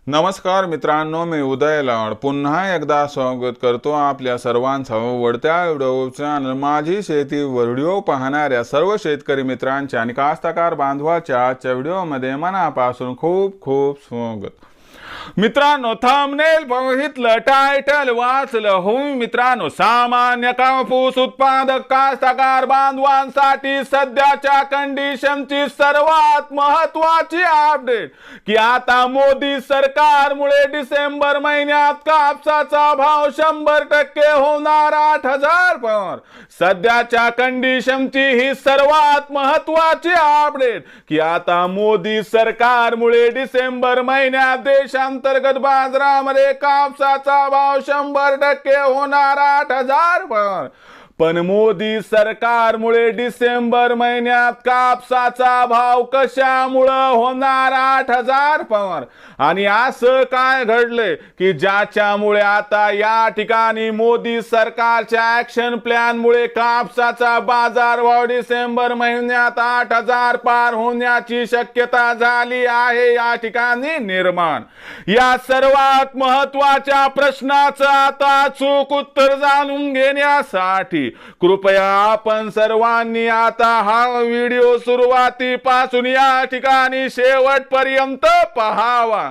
नमस्कार मित्रांनो, मी उदय लाड पुन्हा एकदा स्वागत करतो आपल्या सर्वांचं वडत्या व्हिडिओ चॅनल माझी शेती व्हिडिओ पाहणाऱ्या सर्व शेतकरी मित्रांच्या आणि कास्तकार बांधवाच्या आजच्या व्हिडिओमध्ये मनापासून खूप खूप स्वागत। मित्रांनो, थंबनेल बघितलं, टायटल वाचलं हो मित्रांनो, सामान्य कापूस उत्पादक कास्तकार बांधवांसाठी सध्याच्या कंडिशनची सर्वात महत्त्वाची अपडेट की आता मोदी सरकारमुळे डिसेंबर महिन्यात कापसाचा भाव 100% होणार 8,000 पर। सध्याच्या कंडिशनची ही सर्वात महत्त्वाची अपडेट की आता मोदी सरकारमुळे डिसेंबर महिन्यात देशांतर्गत बाजारामध्ये कापसाचा भाव 100% होणार 8,000 पर। पण मोदी सरकारमुळे डिसेंबर महिन्यात कापसाचा भाव कशामुळे होणार 8,000 पर आणि असं काय घडले की ज्याच्यामुळे आता या ठिकाणी मोदी सरकारच्या ऍक्शन प्लॅन मुळे कापसाचा बाजारभाव डिसेंबर महिन्यात 8,000 पार होण्याची शक्यता झाली आहे या ठिकाणी निर्माण। या सर्वात महत्त्वाच्या प्रश्नाचं आता अचूक उत्तर जाणून घेण्यासाठी कृपया आपण सर्वांनी आता हा व्हिडिओ सुरुवातीपासून या ठिकाणी शेवटपर्यंत पाहावा।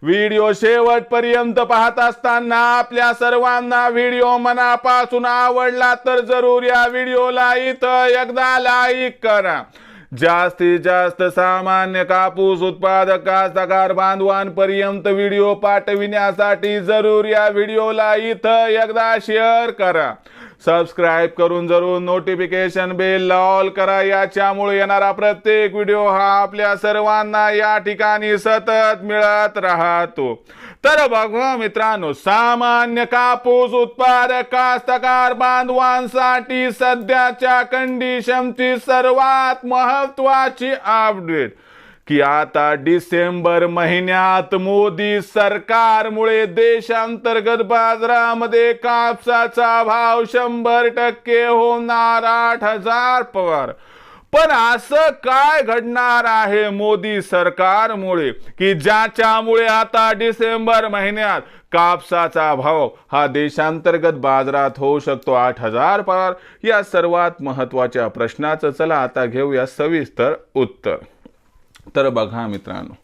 व्हिडिओ शेवटपर्यंत पाहत असताना आपल्या सर्वांना व्हिडिओ मनापासून आवडला तर जरूर या व्हिडिओला इथं एकदा लाईक करा। जास्तीत जास्त सामान्य कापूस उत्पादक कास्तकार बांधवांपर्यंत व्हिडिओ पाठविण्यासाठी जरूर या व्हिडिओला इथं एकदा शेअर करा। सबस्क्राइब करून जरूर नोटिफिकेशन बेल ऑल करा, याच्यामुळे येणारा प्रत्येक व्हिडिओ हा आपल्या सर्वांना या ठिकाणी सतत मिळत राहतो। तर बघा मित्रांनो, सामान्य कापूस उत्पादक कास्तकार बांधवांसाठी सध्याच्या कंडिशनची सर्वात महत्त्वाची अपडेट की आता डिसेंबर महिन्यात मोदी सरकारमुळे देशांतर्गत बाजारामध्ये कापसाचा भाव 100% होणार 8,000 पर। पण असं काय घडणार आहे मोदी सरकारमुळे की ज्याच्यामुळे आता डिसेंबर महिन्यात कापसाचा भाव हा देशांतर्गत बाजारात होऊ शकतो 8,000 पर? या सर्वात महत्त्वाच्या प्रश्नाचं चला आता घेऊया सविस्तर उत्तर। तर बघा मित्रांनो,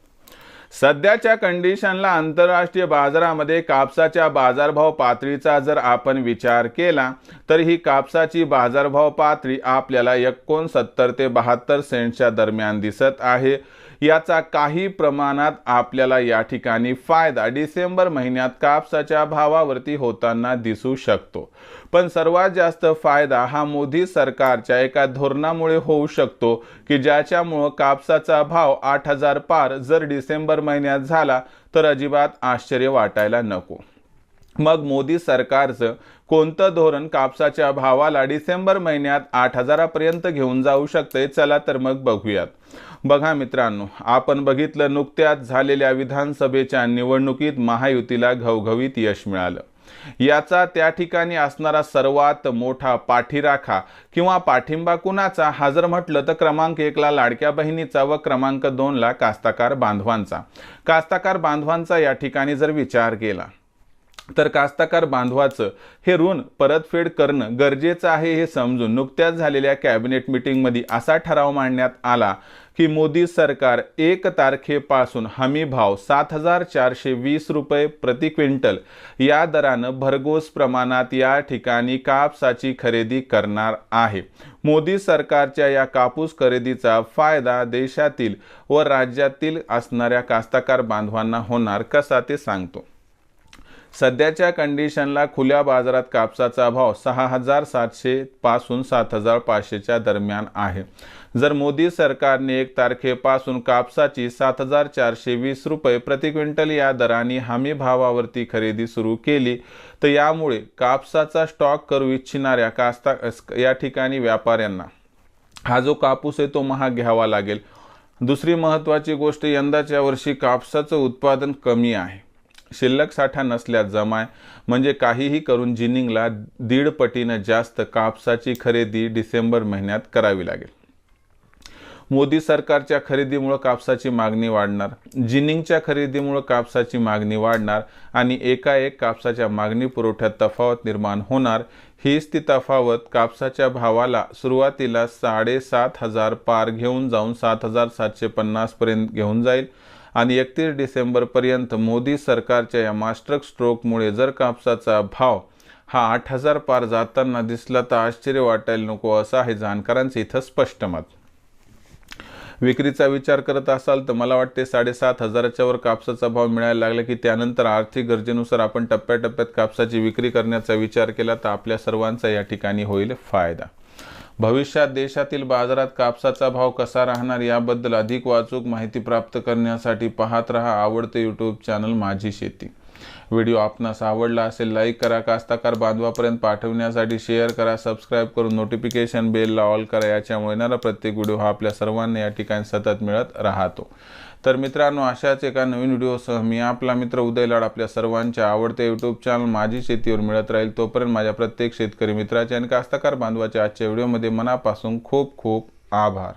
सध्याच्या कंडिशनला आंतरराष्ट्रीय बाजारामध्ये कापसाच्या बाजारभाव पातळीचा जर आपण विचार केला तर ही कापसाची बाजारभाव पातळी आपल्याला 69 ते 72 सेंटच्या दरम्यान दिसत आहे। याचा काही प्रमाणात आपल्याला या ठिकाणी फायदा डिसेंबर महिन्यात कापसाच्या भावावरती होताना दिसू शकतो। पण सर्वात जास्त फायदा हा मोदी सरकारच्या एका धोरणामुळे होऊ शकतो की ज्याच्यामुळे कापसाचा भाव 8,000 पार जर डिसेंबर महिन्यात झाला तर अजिबात आश्चर्य वाटायला नको। मग मोदी सरकारचं कोणतं धोरण कापसाच्या भावाला डिसेंबर महिन्यात 8,000 पर्यंत घेऊन जाऊ शकते, चला तर मग बघूयात। बघा मित्रांनो, आपण बघितलं नुकत्याच झालेल्या विधानसभेच्या निवडणुकीत महायुतीला घवघवीत यश मिळालं। याचा त्या ठिकाणी असणारा सर्वात मोठा पाठीराखा किंवा पाठिंबा कुणाचा हा जर म्हटलं तर क्रमांक 1 ला लाडक्या बहिणीचा व क्रमांक 2 ला कास्तकार बांधवांचा या ठिकाणी जर विचार केला तर कास्तकार बांधवाचं हे ऋण परतफेड करणं गरजेचं आहे हे समजून नुकत्याच झालेल्या कॅबिनेट मीटिंगमध्ये असा ठराव मांडण्यात आला की मोदी सरकार 1 तारखेपासून हमी भाव 7,420 रुपये प्रति क्विंटल या दरानं भरघोस प्रमाणात या ठिकाणी कापसाची खरेदी करणार आहे। मोदी सरकारच्या या कापूस खरेदीचा फायदा देशातील व राज्यातील असणाऱ्या कास्तकार बांधवांना होणार कसा ते सांगतो। सध्याच्या कंडिशनला खुल्या बाजारात कापसाचा भाव 6,700 पासून 7,500च्या दरम्यान आहे। जर मोदी सरकारने 1 तारखेपासून कापसाची 7,420 रुपये प्रति क्विंटल या दराने हमी भावावरती खरेदी सुरू केली तर यामुळे कापसाचा स्टॉक करू इच्छिणाऱ्या या ठिकाणी व्यापाऱ्यांना हा जो कापूस आहे तो महाग घ्यावा लागेल। दुसरी महत्त्वाची गोष्ट, यंदाच्या वर्षी कापसाचं उत्पादन कमी आहे। शिल्लक साठा नसल्यास जमाय म्हणजे काहीही करून जिनिंगला 1.5 पटीने जास्त कापसाची खरेदी डिसेंबर महिन्यात करावी लागेल। मोदी सरकारच्या खरेदीमुळे कापसाची मागणी वाढणार, जिनिंगच्या खरेदीमुळे कापसाची मागणी वाढणार आणि एकाएक कापसाच्या मागणी पुरवठ्यात तफावत निर्माण होणार। हीच ती तफावत कापसाच्या भावाला सुरुवातीला 7,500 पार घेऊन जाऊन 7,750 पर्यंत घेऊन जाईल आणि 31 डिसेंबरपर्यंत मोदी सरकारच्या या मास्टर स्ट्रोकमुळे जर कापसाचा भाव हा 8,000 पार जाताना दिसला तर आश्चर्य वाटायला नको असं आहे जाणकारांचं इथं स्पष्ट मत। विक्रीचा विचार करत असाल तर मला वाटते 7,500च्या वर कापसाचा भाव मिळायला लागला की त्यानंतर आर्थिक गरजेनुसार आपण टप्प्याटप्प्यात कापसाची विक्री करण्याचा विचार केला तर आपल्या सर्वांचा या ठिकाणी होईल फायदा। भविष्यात देशातील बाजारात कापसाचा भाव कसा राहणार याबद्दल अधिक वाचूक माहिती प्राप्त करण्यासाठी पाहत रहा आवडते यूट्यूब चॅनल माझी शेती। व्हिडिओ आपणास आवडला असेल लाईक करा, कास्तकार बांधवापर्यंत पाठवण्यासाठी शेअर करा, सबस्क्राईब करून नोटिफिकेशन बेलला ऑल करा। याच्यामुळे येणारा प्रत्येक व्हिडिओ हा आपल्या सर्वांना या ठिकाणी सतत मिळत राहतो। तर मित्रांनो, अशाच एका नवीन व्हिडिओसह मी आपला मित्र उदय लाड आपल्या सर्वांच्या आवडते यूट्यूब चॅनल माझी शेतीवर मिळत राहील। तोपर्यंत माझ्या प्रत्येक शेतकरी मित्राचे आणि कास्तकार बांधवाच्या आजच्या व्हिडिओमध्ये मनापासून खूप खूप आभार।